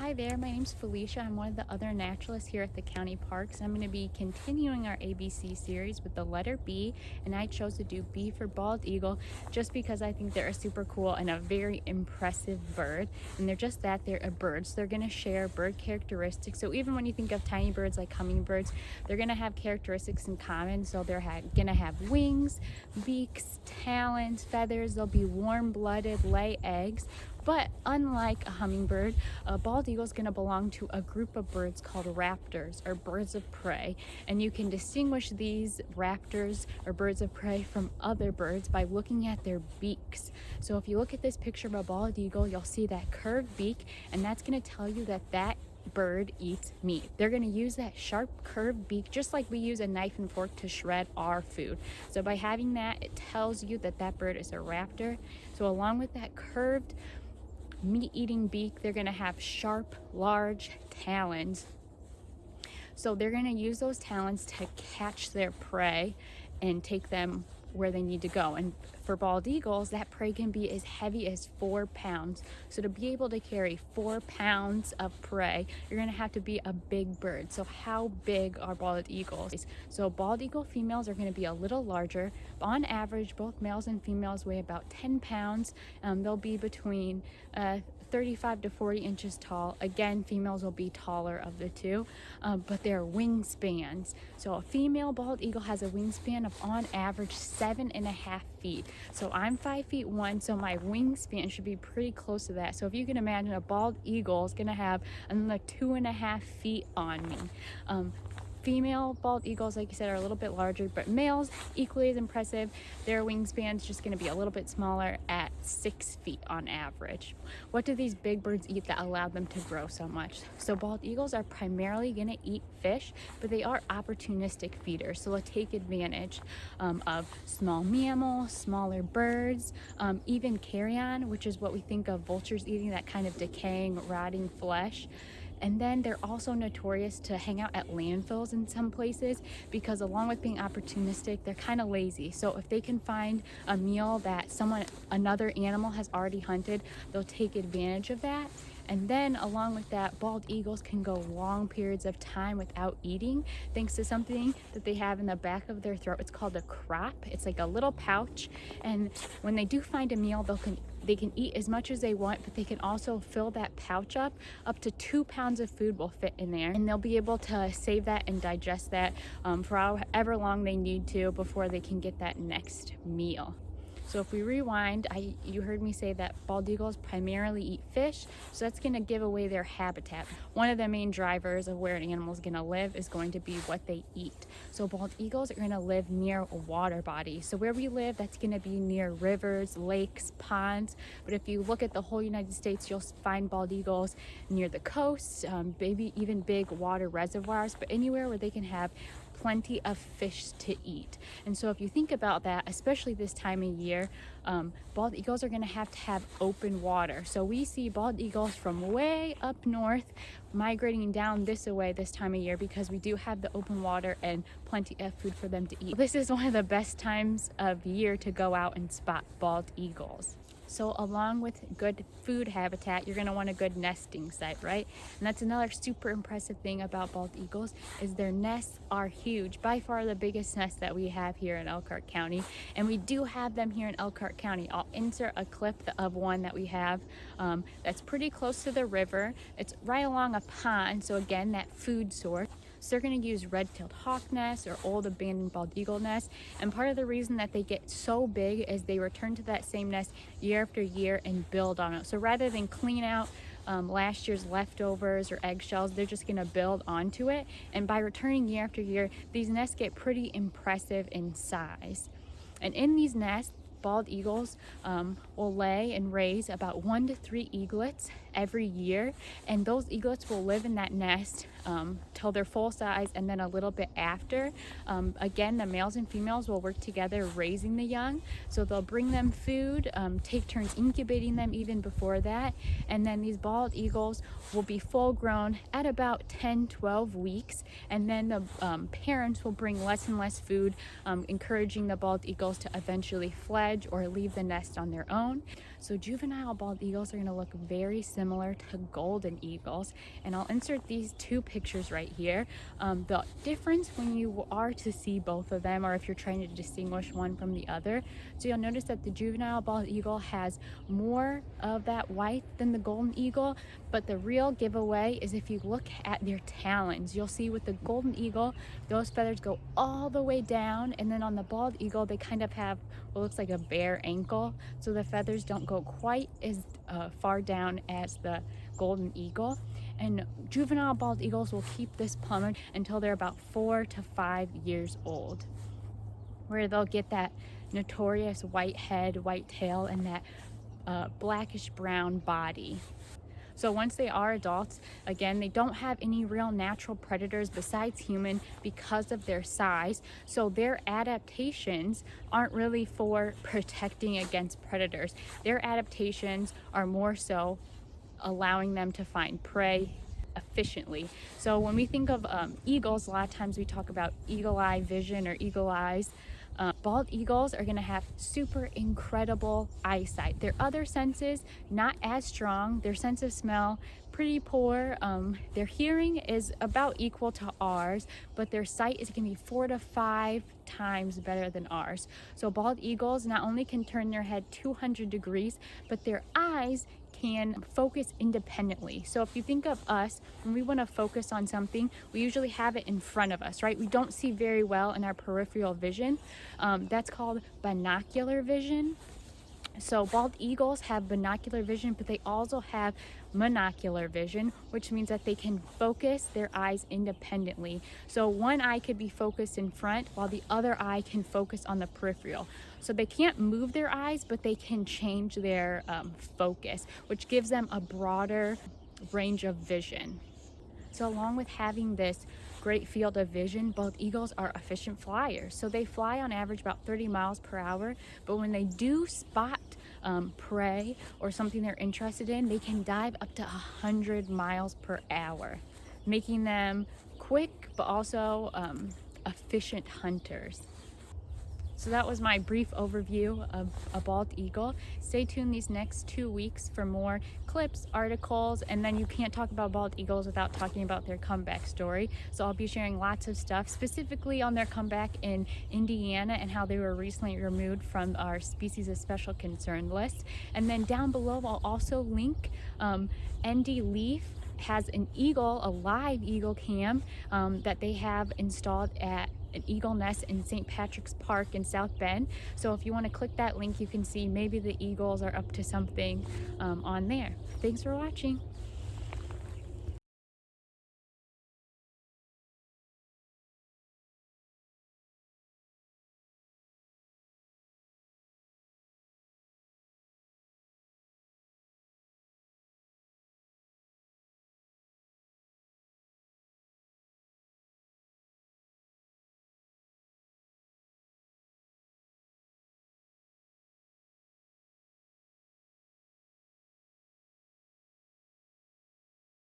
Hi there, my name's Felicia. I'm one of the other naturalists here at the county parks. I'm going to be continuing our ABC series with the letter B, and I chose to do B for bald eagle just because I think they're a super cool and a very impressive bird. And they're just that, they're a bird, so they're going to share bird characteristics. So even when you think of tiny birds like hummingbirds, they're going to have characteristics in common. So they're going to have wings, beaks, talons, feathers. They'll be warm-blooded, lay eggs. But unlike a hummingbird, a bald eagle is going to belong to a group of birds called raptors, or birds of prey. And you can distinguish these raptors or birds of prey from other birds by looking at their beaks. So if you look at this picture of a bald eagle, you'll see that curved beak, and that's going to tell you that that bird eats meat. They're going to use that sharp curved beak just like we use a knife and fork to shred our food. So by having that, it tells you that that bird is a raptor. So along with that curved meat-eating beak, they're going to have sharp, large talons. So they're going to use those talons to catch their prey and take them where they need to go. And for bald eagles, that prey can be as heavy as 4 pounds. So to be able to carry 4 pounds of prey, you're going to have to be a big bird. So how big are bald eagles? So bald eagle females are going to be a little larger. On average, both males and females weigh about 10 pounds. They'll be between 35 to 40 inches tall. Again, females will be taller of the two, but their wingspans. So a female bald eagle has a wingspan of on average 7.5 feet. So I'm 5'1", so my wingspan should be pretty close to that. So if you can imagine, a bald eagle is going to have another 2.5 feet on me. Female bald eagles, like you said, are a little bit larger, but males equally as impressive. Their wingspan's just going to be a little bit smaller at 6 feet on average. What do these big birds eat that allow them to grow so much? So bald eagles are primarily going to eat fish, but they are opportunistic feeders, so they'll take advantage of small mammals, smaller birds, even carrion, which is what we think of vultures eating, that kind of decaying, rotting flesh. And then they're also notorious to hang out at landfills in some places because along with being opportunistic, they're kind of lazy. So if they can find a meal that another animal has already hunted, they'll take advantage of that. And then along with that, bald eagles can go long periods of time without eating thanks to something that they have in the back of their throat. It's called a crop. It's like a little pouch. And when they do find a meal, they can eat as much as they want, but they can also fill that pouch up. Up to 2 pounds of food will fit in there, and they'll be able to save that and digest that for however long they need to before they can get that next meal. So if we rewind, you heard me say that bald eagles primarily eat fish, so that's going to give away their habitat. One of the main drivers of where an animal is going to live is going to be what they eat. So bald eagles are going to live near water bodies. So where we live, that's going to be near rivers, lakes, ponds. But if you look at the whole United States, you'll find bald eagles near the coasts, maybe even big water reservoirs, but anywhere where they can have plenty of fish to eat. And so if you think about that, especially this time of year, bald eagles are going to have open water. So we see bald eagles from way up north migrating down this way this time of year because we do have the open water and plenty of food for them to eat. This is one of the best times of year to go out and spot bald eagles. So along with good food habitat, you're going to want a good nesting site, right? And that's another super impressive thing about bald eagles is their nests are huge. By far the biggest nest that we have here in Elkhart County. And we do have them here in Elkhart County. I'll insert a clip of one that we have that's pretty close to the river. It's right along a pond, so again, that food source. So they're going to use red-tailed hawk nests or old abandoned bald eagle nests. And part of the reason that they get so big is they return to that same nest year after year and build on it. So rather than clean out last year's leftovers or eggshells, they're just going to build onto it. And by returning year after year, these nests get pretty impressive in size. And in these nests, bald eagles will lay and raise about 1 to 3 eaglets every year, and those eaglets will live in that nest till they're full size, and then a little bit after. Again, the males and females will work together raising the young. So they'll bring them food, take turns incubating them even before that. And then these bald eagles will be full grown at about 10-12 weeks. And then the parents will bring less and less food, encouraging the bald eagles to eventually fledge or leave the nest on their own. So juvenile bald eagles are going to look very similar to golden eagles. And I'll insert these two pictures right here. The difference when you are to see both of them, or if you're trying to distinguish one from the other, so you'll notice that the juvenile bald eagle has more of that white than the golden eagle. But the real giveaway is if you look at their talons, you'll see with the golden eagle, those feathers go all the way down, and then on the bald eagle, they kind of have what looks like a bare ankle, so the feathers don't go quite as far down as the golden eagle. And juvenile bald eagles will keep this plumage until they're about 4 to 5 years old, where they'll get that notorious white head, white tail, and that blackish brown body. So once they are adults, again, they don't have any real natural predators besides human because of their size. So their adaptations aren't really for protecting against predators. Their adaptations are more so allowing them to find prey efficiently. So when we think of eagles, a lot of times we talk about eagle eye vision or eagle eyes. Bald eagles are going to have super incredible eyesight. Their other senses, not as strong. Their sense of smell, pretty poor. Their hearing is about equal to ours, but their sight is going to be 4 to 5 times better than ours. So bald eagles not only can turn their head 200 degrees, but their eyes can focus independently. So if you think of us, when we want to focus on something, we usually have it in front of us, right? We don't see very well in our peripheral vision. That's called binocular vision. So bald eagles have binocular vision, but they also have monocular vision, which means that they can focus their eyes independently. So one eye could be focused in front while the other eye can focus on the peripheral. So they can't move their eyes, but they can change their focus, which gives them a broader range of vision. So along with having this great field of vision, bald eagles are efficient flyers. So they fly on average about 30 miles per hour, but when they do spot prey or something they're interested in, they can dive up to 100 miles per hour, making them quick but also efficient hunters. So that was my brief overview of a bald eagle. Stay tuned these next 2 weeks for more clips, articles, and then you can't talk about bald eagles without talking about their comeback story. So I'll be sharing lots of stuff specifically on their comeback in Indiana and how they were recently removed from our species of special concern list. And then down below I'll also link ND LEEF has an eagle, a live eagle cam that they have installed at an eagle nest in St. Patrick's Park in South Bend. So if you want to click that link, you can see maybe the eagles are up to something on there. Thanks for watching.